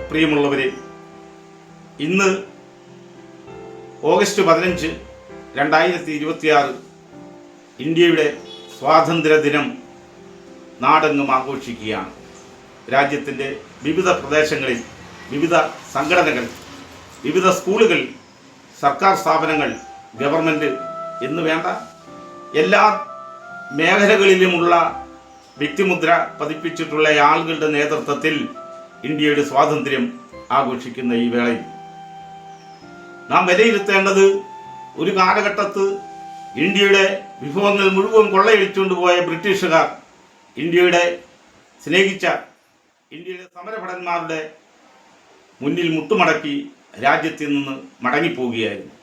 പ്രിയമുള്ളവരെ, ഇന്ന് ഓഗസ്റ്റ് 15, 2026 ഇന്ത്യയുടെ സ്വാതന്ത്ര്യ ദിനം നാടെങ്ങും ആഘോഷിക്കുകയാണ്. രാജ്യത്തിൻ്റെ വിവിധ പ്രദേശങ്ങളിൽ വിവിധ സംഘടനകൾ, വിവിധ സ്കൂളുകൾ, സർക്കാർ സ്ഥാപനങ്ങൾ, ഗവൺമെൻറ് എന്ന് വേണ്ട എല്ലാ മേഖലകളിലുമുള്ള വ്യക്തിമുദ്ര പതിപ്പിച്ചിട്ടുള്ള ആളുകളുടെ നേതൃത്വത്തിൽ ഇന്ത്യയുടെ സ്വാതന്ത്ര്യം ആഘോഷിക്കുന്ന ഈ വേളയിൽ നാം വിലയിരുത്തേണ്ടത്, ഒരു കാലഘട്ടത്ത് ഇന്ത്യയുടെ വിഭവങ്ങൾ മുഴുവൻ കൊള്ളയടിച്ചുകൊണ്ട് പോയ ബ്രിട്ടീഷുകാർ ഇന്ത്യയുടെ സ്നേഹിച്ച ഇന്ത്യയുടെ സമരഭടന്മാരുടെ മുന്നിൽ മുട്ടുമടക്കി രാജ്യത്തിൽ നിന്ന് മടങ്ങിപ്പോവുകയായിരുന്നു.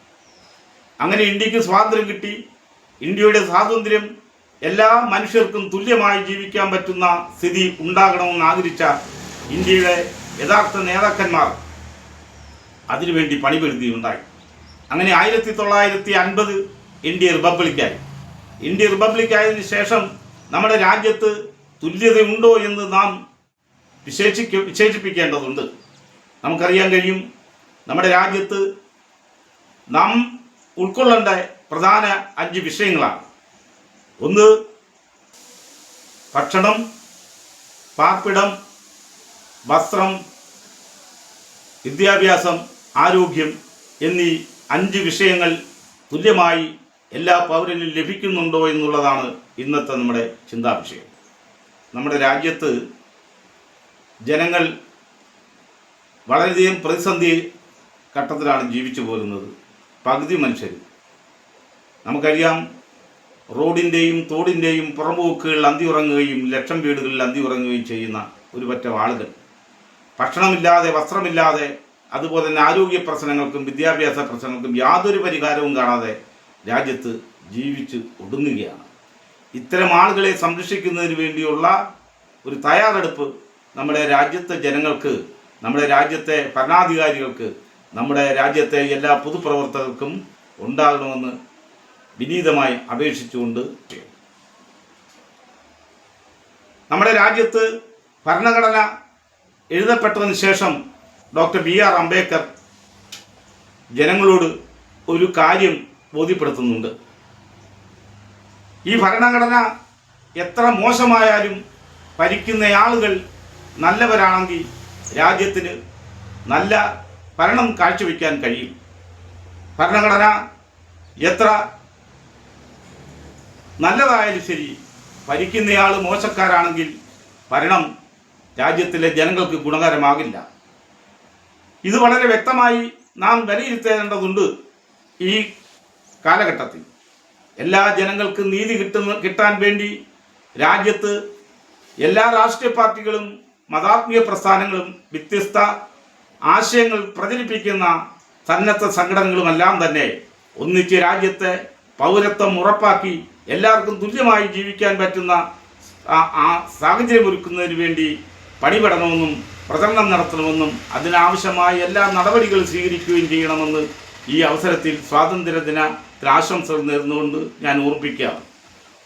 അങ്ങനെ ഇന്ത്യക്ക് സ്വാതന്ത്ര്യം കിട്ടി. ഇന്ത്യയുടെ സ്വാതന്ത്ര്യം എല്ലാ മനുഷ്യർക്കും തുല്യമായി ജീവിക്കാൻ പറ്റുന്ന സ്ഥിതി ഉണ്ടാകണമെന്ന് ആഗ്രഹിച്ച ഇന്ത്യയുടെ യഥാർത്ഥ നേതാക്കന്മാർ അതിനുവേണ്ടി പണിപെടുകയുണ്ടായി. അങ്ങനെ 1950 ഇന്ത്യ റിപ്പബ്ലിക്കായി. ഇന്ത്യ റിപ്പബ്ലിക്കായതിനു ശേഷം നമ്മുടെ രാജ്യത്ത് തുല്യതയുണ്ടോ എന്ന് നാം വിശേഷിപ്പിക്കേണ്ടതുണ്ട്. നമുക്കറിയാൻ കഴിയും, നമ്മുടെ രാജ്യത്ത് നാം ഉൾക്കൊള്ളേണ്ട പ്രധാന 5 വിഷയങ്ങളാണ്. ഒന്ന്, ഭക്ഷണം, പാർപ്പിടം, വസ്ത്രം, വിദ്യാഭ്യാസം, ആരോഗ്യം എന്നീ 5 വിഷയങ്ങൾ തുല്യമായി എല്ലാ പൗരനും ലഭിക്കുന്നുണ്ടോ എന്നുള്ളതാണ് ഇന്നത്തെ നമ്മുടെ ചിന്താവിഷയം. നമ്മുടെ രാജ്യത്ത് ജനങ്ങൾ വളരെയധികം പ്രതിസന്ധി ഘട്ടത്തിലാണ് ജീവിച്ചു പോരുന്നത്. പകുതി മനുഷ്യർ, നമുക്കറിയാം, റോഡിൻ്റെയും തോടിൻ്റെയും പുറമ്പോക്കുകളിൽ അന്തിയുറങ്ങുകയും ലക്ഷം വീടുകളിൽ അന്തിയുറങ്ങുകയും ചെയ്യുന്ന ഒരു പറ്റം ആളുകൾ ഭക്ഷണമില്ലാതെ, വസ്ത്രമില്ലാതെ, അതുപോലെ തന്നെ ആരോഗ്യ പ്രശ്നങ്ങൾക്കും വിദ്യാഭ്യാസ പ്രശ്നങ്ങൾക്കും യാതൊരു പരിഹാരവും കാണാതെ രാജ്യത്ത് ജീവിച്ച് ഒടുങ്ങുകയാണ്. ഇത്തരം ആളുകളെ സംരക്ഷിക്കുന്നതിന് വേണ്ടിയുള്ള ഒരു തയ്യാറെടുപ്പ് നമ്മുടെ രാജ്യത്തെ ജനങ്ങൾക്ക്, നമ്മുടെ രാജ്യത്തെ ഭരണാധികാരികൾക്ക്, നമ്മുടെ രാജ്യത്തെ എല്ലാ പൊതുപ്രവർത്തകർക്കും ഉണ്ടാകണമെന്ന് വിനീതമായി അപേക്ഷിച്ചുകൊണ്ട്, നമ്മുടെ രാജ്യത്ത് ഭരണഘടന എഴുതപ്പെട്ടതിന് ശേഷം ഡോക്ടർ BR അംബേദ്കർ ജനങ്ങളോട് ഒരു കാര്യം ബോധ്യപ്പെടുത്തുന്നുണ്ട്. ഈ ഭരണഘടന എത്ര മോശമായാലും ഭരിക്കുന്ന ആളുകൾ നല്ലവരാണെങ്കിൽ രാജ്യത്തിന് നല്ല ഭരണം കാഴ്ചവെക്കാൻ കഴിയും. ഭരണഘടന എത്ര നല്ലതായാലും ശരി, ഭരിക്കുന്നയാൾ മോശക്കാരാണെങ്കിൽ ഭരണം രാജ്യത്തിലെ ജനങ്ങൾക്ക് ഗുണകരമാകില്ല. ഇത് വളരെ വ്യക്തമായി നാം വിലയിരുത്തേണ്ടതുണ്ട്. ഈ കാലഘട്ടത്തിൽ എല്ലാ ജനങ്ങൾക്കും നീതി കിട്ടാൻ വേണ്ടി രാജ്യത്ത് എല്ലാ രാഷ്ട്രീയ പാർട്ടികളും, മതാത്മീയ പ്രസ്ഥാനങ്ങളും, വ്യത്യസ്ത ആശയങ്ങൾ പ്രചരിപ്പിക്കുന്ന സന്നദ്ധ സംഘടനകളുമെല്ലാം തന്നെ ഒന്നിച്ച് രാജ്യത്തെ പൗരത്വം ഉറപ്പാക്കി എല്ലാവർക്കും തുല്യമായി ജീവിക്കാൻ പറ്റുന്ന സാഹചര്യം ഒരുക്കുന്നതിന് വേണ്ടി പണിപെടണമെന്നും പ്രചരണം നടത്തണമെന്നും അതിനാവശ്യമായ എല്ലാ നടപടികളും സ്വീകരിക്കുകയും ചെയ്യണമെന്ന് ഈ അവസരത്തിൽ സ്വാതന്ത്ര്യദിനത്തിൽ ആശംസകൾ നേർന്നുകൊണ്ട് ഞാൻ ഓർമ്മിക്കുകയാണ്.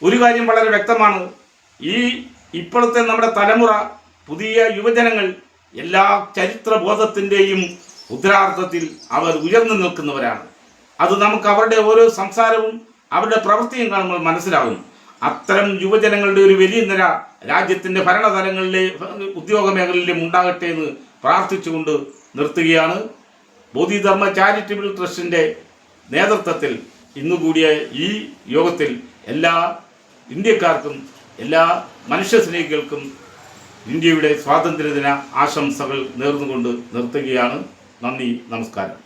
ഒരു കാര്യം വളരെ വ്യക്തമാണ്, ഇപ്പോഴത്തെ നമ്മുടെ തലമുറ, പുതിയ യുവജനങ്ങൾ എല്ലാ ചരിത്രബോധത്തിൻ്റെയും ഉത്തരാർത്ഥത്തിൽ അവർ ഉയർന്നു നിൽക്കുന്നവരാണ്. അത് നമുക്ക് അവരുടെ ഓരോ സംസാരവും അവരുടെ പ്രവൃത്തിയും കാണുമ്പോൾ മനസ്സിലാകും. അത്തരം യുവജനങ്ങളുടെ ഒരു വലിയ നിര രാജ്യത്തിൻ്റെ ഭരണതലങ്ങളിലെ ഉദ്യോഗ മേഖലയിലും ഉണ്ടാകട്ടെ എന്ന് പ്രാർത്ഥിച്ചുകൊണ്ട് നിർത്തുകയാണ്. ബോധിധർമ്മ ചാരിറ്റബിൾ ട്രസ്റ്റിൻ്റെ നേതൃത്വത്തിൽ ഇന്നുകൂടിയ ഈ യോഗത്തിൽ എല്ലാ ഇന്ത്യക്കാർക്കും, എല്ലാ മനുഷ്യസ്നേഹികൾക്കും ഇന്ത്യയുടെ സ്വാതന്ത്ര്യദിന ആശംസകൾ നേർന്നുകൊണ്ട് നിർത്തുകയാണ്. നന്ദി, നമസ്കാരം.